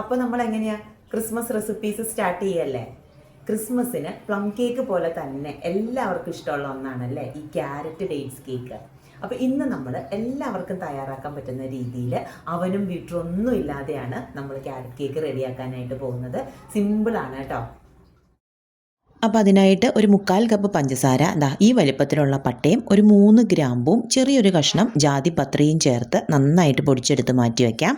അപ്പോൾ നമ്മൾ എങ്ങനെയാ ക്രിസ്മസ് റെസിപ്പീസ് സ്റ്റാർട്ട് ചെയ്യല്ലേ? ക്രിസ്മസിന് പ്ലം കേക്ക് പോലെ തന്നെ എല്ലാവർക്കും ഇഷ്ടമുള്ള ഒന്നാണല്ലേ ഈ ക്യാരറ്റ് ഡേറ്റ്സ് കേക്ക്. അപ്പോൾ ഇന്ന് നമ്മൾ എല്ലാവർക്കും തയ്യാറാക്കാൻ പറ്റുന്ന രീതിയിൽ അവനും ബീറ്ററൊന്നും ഇല്ലാതെയാണ് നമ്മൾ ക്യാരറ്റ് കേക്ക് റെഡിയാക്കാനായിട്ട് പോകുന്നത്. സിമ്പിളാണ് കേട്ടോ. അപ്പോൾ അതിനായിട്ട് ഒരു 1/4 കപ്പ് പഞ്ചസാര, ഈ വലിപ്പത്തിലുള്ള പട്ടയും ഒരു 3 ഗ്രാമ്പും ചെറിയൊരു കഷ്ണം ജാതിപത്രിയും ചേർത്ത് നന്നായിട്ട് പൊടിച്ചെടുത്ത് മാറ്റി വയ്ക്കാം.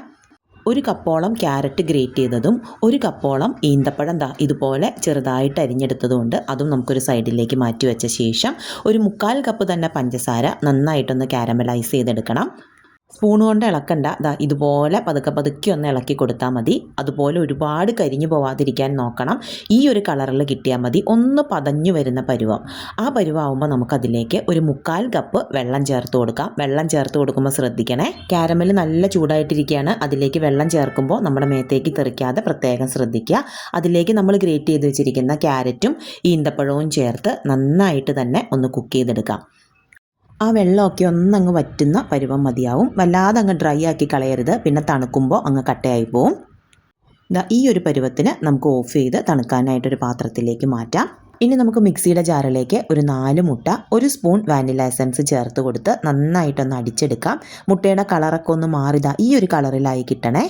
1 കപ്പോളം ക്യാരറ്റ് ഗ്രേറ്റ് ചെയ്തതും 1 കപ്പോളം ഈന്തപ്പഴം ഇതുപോലെ ചെറുതായിട്ട് അരിഞ്ഞെടുത്തതുകൊണ്ട് അതും നമുക്കൊരു സൈഡിലേക്ക് മാറ്റി വെച്ച ശേഷം ഒരു 1/4 കപ്പ് തന്നെ പഞ്ചസാര നന്നായിട്ടൊന്ന് കാരമലൈസ് ചെയ്തെടുക്കണം. സ്പൂൺ കൊണ്ട് ഇളക്കണ്ട, ഇതുപോലെ പതുക്കെ ഒന്ന് ഇളക്കി കൊടുത്താൽ മതി. അതുപോലെ ഒരുപാട് കരിഞ്ഞു പോവാതിരിക്കാൻ നോക്കണം. ഈ ഒരു കളറിൽ കിട്ടിയാൽ മതി. ഒന്ന് പതഞ്ഞു വരുന്ന പരുവം. ആ പരുവാകുമ്പോൾ നമുക്കതിലേക്ക് ഒരു 1/4 കപ്പ് വെള്ളം ചേർത്ത് കൊടുക്കാം. വെള്ളം ചേർത്ത് കൊടുക്കുമ്പോൾ ശ്രദ്ധിക്കണേ, കാരമൽ നല്ല ചൂടായിട്ടിരിക്കുകയാണ്. അതിലേക്ക് വെള്ളം ചേർക്കുമ്പോൾ നമ്മുടെ മേത്തേക്ക് തെറിക്കാതെ പ്രത്യേകം ശ്രദ്ധിക്കുക. അതിലേക്ക് നമ്മൾ ഗ്രേറ്റ് ചെയ്ത് വെച്ചിരിക്കുന്ന ക്യാരറ്റും ഈന്തപ്പഴവും ചേർത്ത് നന്നായിട്ട് തന്നെ ഒന്ന് കുക്ക് ചെയ്തെടുക്കാം. ആ വെള്ളമൊക്കെ ഒന്നങ്ങ് വറ്റുന്ന പരുവം മതിയാവും. വല്ലാതെ അങ്ങ് ഡ്രൈ ആക്കി കളയരുത്, പിന്നെ തണുക്കുമ്പോൾ അങ്ങ് കട്ടയായി പോവും. ഈ ഒരു പരുവത്തിന് നമുക്ക് ഓഫ് ചെയ്ത് തണുക്കാനായിട്ടൊരു പാത്രത്തിലേക്ക് മാറ്റാം. ഇനി നമുക്ക് മിക്സിയുടെ ജാറിലേക്ക് ഒരു 4 മുട്ട, 1 സ്പൂൺ വാനില എസൻസ് ചേർത്ത് കൊടുത്ത് നന്നായിട്ടൊന്ന് അടിച്ചെടുക്കാം. മുട്ടയുടെ കളറൊക്കെ ഒന്ന് മാറി ഈ ഒരു കളറിലായി കിട്ടണേ.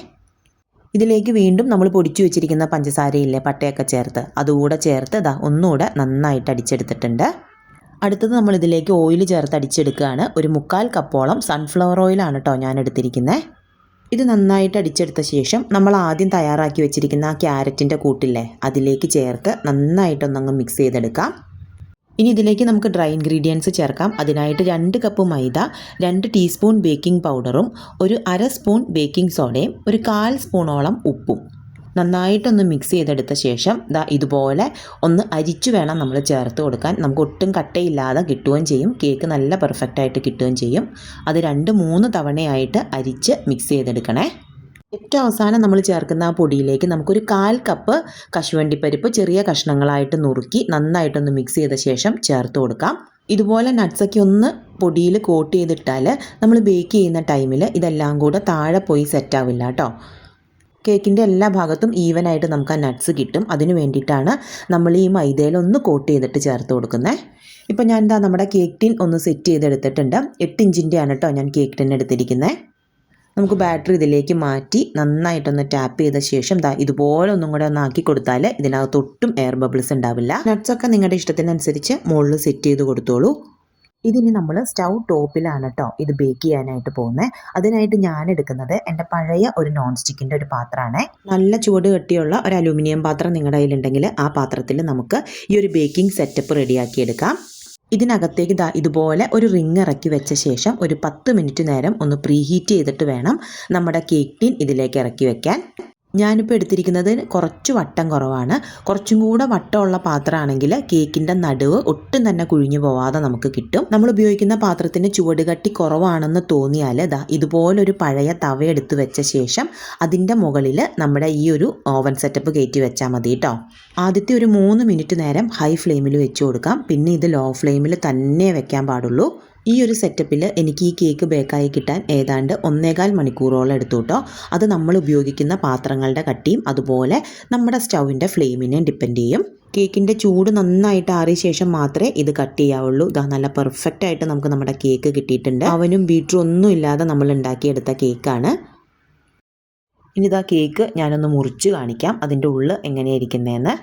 ഇതിലേക്ക് വീണ്ടും നമ്മൾ പൊടിച്ചു വെച്ചിരിക്കുന്ന പഞ്ചസാരയില്ലേ, പട്ടയൊക്കെ ചേർത്ത് അതുകൂടെ ചേർത്ത് ഒന്നുകൂടെ നന്നായിട്ട് അടിച്ചെടുത്തിട്ടുണ്ട്. അടുത്തത് നമ്മൾ ഇതിലേക്ക് ഓയിൽ ചേർത്ത് അടിച്ചെടുക്കുകയാണ്. ഒരു 1/4 കപ്പോളം സൺഫ്ലവർ ഓയിലാണ് കേട്ടോ ഞാൻ എടുത്തിരിക്കുന്നത്. ഇത് നന്നായിട്ട് അടിച്ചെടുത്ത ശേഷം നമ്മൾ ആദ്യം തയ്യാറാക്കി വെച്ചിരിക്കുന്ന ആ ക്യാരറ്റിൻ്റെ കൂട്ടില്ലേ അതിലേക്ക് ചേർത്ത് നന്നായിട്ടൊന്നങ്ങ് മിക്സ് ചെയ്തെടുക്കാം. ഇനി ഇതിലേക്ക് നമുക്ക് ഡ്രൈ ഇൻഗ്രീഡിയൻസ് ചേർക്കാം. അതിനായിട്ട് 2 കപ്പ് മൈദ, 2 ടീസ്പൂൺ ബേക്കിംഗ് പൗഡറും ഒരു 1/2 സ്പൂൺ ബേക്കിംഗ് സോഡയും ഒരു 1/4 സ്പൂണോളം ഉപ്പും നന്നായിട്ടൊന്ന് മിക്സ് ചെയ്തെടുത്ത ശേഷം ഇതുപോലെ ഒന്ന് അരിച്ചു വേണം നമ്മൾ ചേർത്ത് കൊടുക്കാൻ. നമുക്ക് ഒട്ടും കട്ടയില്ലാതെ കിട്ടുകയും ചെയ്യും. കേക്ക് നല്ല പെർഫെക്റ്റായിട്ട് കിട്ടുകയും ചെയ്യും. അത് 2-3 തവണയായിട്ട് അരിച്ച് മിക്സ് ചെയ്തെടുക്കണേ. ഏറ്റവും അവസാനം നമ്മൾ ചേർക്കുന്ന ആ പൊടിയിലേക്ക് നമുക്കൊരു 1/4 കപ്പ് കശുവണ്ടിപ്പരിപ്പ് ചെറിയ കഷ്ണങ്ങളായിട്ട് നുറുക്കി നന്നായിട്ടൊന്ന് മിക്സ് ചെയ്ത ശേഷം ചേർത്ത് കൊടുക്കാം. ഇതുപോലെ നട്ട്സൊക്കെ ഒന്ന് പൊടിയിൽ കോട്ട് ചെയ്തിട്ടാൽ നമ്മൾ ബേക്ക് ചെയ്യുന്ന ടൈമിൽ ഇതെല്ലാം കൂടെ താഴെ പോയി സെറ്റാവില്ല കേട്ടോ. കേക്കിൻ്റെ എല്ലാ ഭാഗത്തും ഈവനായിട്ട് നമുക്ക് ആ നട്ട്സ് കിട്ടും. അതിന് വേണ്ടിയിട്ടാണ് നമ്മൾ ഈ മൈദയിലൊന്ന് കോട്ട് ചെയ്തിട്ട് ചേർത്ത് കൊടുക്കുന്നത്. ഇപ്പോൾ ഞാൻ നമ്മുടെ കേക്ക് ടിൻ ഒന്ന് സെറ്റ് ചെയ്തെടുത്തിട്ടുണ്ട്. 8 ഇഞ്ചിൻ്റെയാണ് കേട്ടോ ഞാൻ കേക്ക് ടിൻ എടുത്തിരിക്കുന്നത്. നമുക്ക് ബാറ്ററി ഇതിലേക്ക് മാറ്റി നന്നായിട്ടൊന്ന് ടാപ്പ് ചെയ്ത ശേഷം ഇതുപോലെ ഒന്നും കൂടെ ഒന്ന് ആക്കി കൊടുത്താൽ ഇതിനകത്ത് ഒട്ടും എയർ ബബിൾസ് ഉണ്ടാവില്ല. നട്ട്സൊക്കെ നിങ്ങളുടെ ഇഷ്ടത്തിനനുസരിച്ച് മുകളിൽ സെറ്റ് ചെയ്ത് കൊടുത്തോളൂ. ഇതിനി നമ്മൾ സ്റ്റൗ ടോപ്പിലാണ് കേട്ടോ ഇത് ബേക്ക് ചെയ്യാനായിട്ട് പോകുന്നത്. അതിനായിട്ട് ഞാൻ എടുക്കുന്നത് എൻ്റെ പഴയ ഒരു നോൺ സ്റ്റിക്കിൻ്റെ ഒരു പാത്രമാണ്. നല്ല ചൂട് കട്ടിയുള്ള ഒരു അലൂമിനിയം പാത്രം നിങ്ങളുടെ കയ്യിലുണ്ടെങ്കിൽ ആ പാത്രത്തിൽ നമുക്ക് ഈ ഒരു ബേക്കിംഗ് സെറ്റപ്പ് റെഡിയാക്കിയെടുക്കാം. ഇതിനകത്തേക്ക് ഇതുപോലെ ഒരു റിങ് ഇറക്കി വെച്ച ശേഷം ഒരു 10 മിനിറ്റ് നേരം ഒന്ന് പ്രീഹീറ്റ് ചെയ്തിട്ട് വേണം നമ്മുടെ കേക്ക് ടിൻ ഇതിലേക്ക് ഇറക്കി വെക്കാൻ. ഞാനിപ്പോൾ എടുത്തിരിക്കുന്നത് കുറച്ച് വട്ടം കുറവാണ്. കുറച്ചും കൂടെ വട്ടമുള്ള പാത്രമാണെങ്കിൽ കേക്കിൻ്റെ നടുവ് ഒട്ടും തന്നെ കുഴിഞ്ഞു പോവാതെ നമുക്ക് കിട്ടും. നമ്മൾ ഉപയോഗിക്കുന്ന പാത്രത്തിന് ചുവടുകട്ടി കുറവാണെന്ന് തോന്നിയാൽ ഇതുപോലൊരു പഴയ തവ എടുത്ത് വെച്ച ശേഷം അതിൻ്റെ മുകളിൽ നമ്മുടെ ഈ ഒരു ഓവൻ സെറ്റപ്പ് കയറ്റി വെച്ചാൽ മതി കേട്ടോ. ആദ്യത്തെ ഒരു 3 മിനിറ്റ് നേരം ഹൈ ഫ്ലെയിമിൽ വെച്ച് കൊടുക്കാം. പിന്നെ ഇത് ലോ ഫ്ലെയിമിൽ തന്നെ വെക്കാൻ പാടുള്ളൂ. ഈ ഒരു സെറ്റപ്പിൽ എനിക്ക് ഈ കേക്ക് ബേക്കായി കിട്ടാൻ ഏതാണ്ട് 1.25 മണിക്കൂറോളം എടുത്തു കേട്ടോ. അത് നമ്മൾ ഉപയോഗിക്കുന്ന പാത്രങ്ങളുടെ കട്ടിയും അതുപോലെ നമ്മുടെ സ്റ്റൗവിൻ്റെ ഫ്ലെയിമിനെയും ഡിപ്പെൻഡ് ചെയ്യും. കേക്കിൻ്റെ ചൂട് നന്നായിട്ട് ആറിയ ശേഷം മാത്രമേ ഇത് കട്ട് ചെയ്യാവുള്ളൂ. നല്ല പെർഫെക്റ്റ് ആയിട്ട് നമുക്ക് നമ്മുടെ കേക്ക് കിട്ടിയിട്ടുണ്ട്. അവനും ബീറ്ററും ഒന്നും ഇല്ലാതെ നമ്മൾ ഉണ്ടാക്കിയെടുത്ത കേക്കാണ്. ഇനി കേക്ക് ഞാനൊന്ന് മുറിച്ച് കാണിക്കാം, അതിൻ്റെ ഉള്ളിൽ എങ്ങനെയായിരിക്കുന്നതെന്ന്.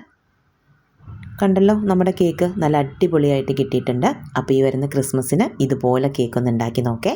കണ്ടല്ലോ, നമ്മുടെ കേക്ക് നല്ല അടിപൊളിയായിട്ട് കിട്ടിയിട്ടുണ്ട്. അപ്പോൾ ഈ വരുന്ന ക്രിസ്മസിന് ഇതുപോലെ കേക്ക് ഒന്ന് ഉണ്ടാക്കി നോക്കേ.